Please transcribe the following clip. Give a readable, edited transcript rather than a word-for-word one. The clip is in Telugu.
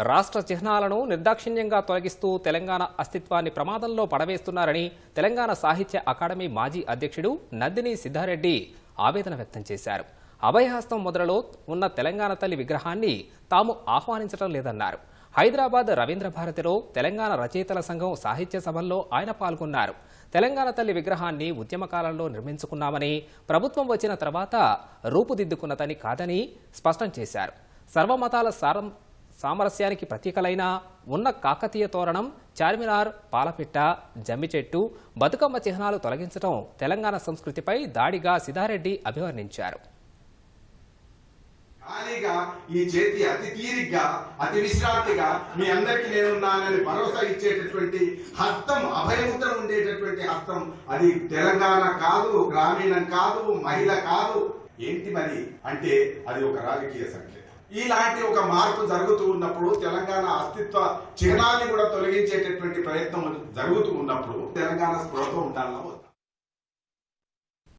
రాష్ట్ర చిహ్నాలను నిర్దాక్షిణ్యంగా తొలగిస్తూ తెలంగాణ అస్తిత్వాన్ని ప్రమాదంలో పడవేస్తున్నారని తెలంగాణ సాహిత్య అకాడమీ మాజీ అధ్యక్షుడు నందిని సిద్ధారెడ్డి ఆవేదన వ్యక్తం చేశారు. అభయహస్తం మొదలలో ఉన్న తెలంగాణ తల్లి విగ్రహాన్ని తాము ఆహ్వానించడం లేదన్నారు. హైదరాబాద్ రవీంద్ర భారతిలో తెలంగాణ రచయితల సంఘం సాహిత్య సభల్లో ఆయన పాల్గొన్నారు. తెలంగాణ తల్లి విగ్రహాన్ని ఉద్యమకాలంలో నిర్మించుకున్నామని, ప్రభుత్వం వచ్చిన తర్వాత రూపుదిద్దుకున్నదని కాదని స్పష్టం చేశారు. సర్వమతాల సామరస్యానికి ప్రతీకలైన ఉన్న కాకతీయ తోరణం, చార్మినార్, పాలపిట్ట, జమ్మి చెట్టు, బతుకమ్మ చిహ్నాలు తొలగించడం తెలంగాణ సంస్కృతిపై దాడిగా సిద్ధారెడ్డి అభివర్ణించారు. ఖాళీగా ఈ చేతి అతి తీరిగ్గా అతి విశ్రాంతిగా మీ అందరికీ నేనున్నానని భరోసా ఇచ్చేటటువంటి హస్తం, అభయముద్ర ఉండేటటువంటి హస్తం అది తెలంగాణ కాదు, గ్రామీణం కాదు, మహిళ కాదు. ఏంటి మరి అంటే అది ఒక రాజకీయ సంకేతం. ఇలాంటి ఒక మార్పు జరుగుతూ ఉన్నప్పుడు తెలంగాణ అస్తిత్వ చిహ్నాన్ని కూడా తొలగించేటటువంటి ప్రయత్నం జరుగుతూ ఉన్నప్పుడు తెలంగాణ స్పృహతో ఉండాలన్నా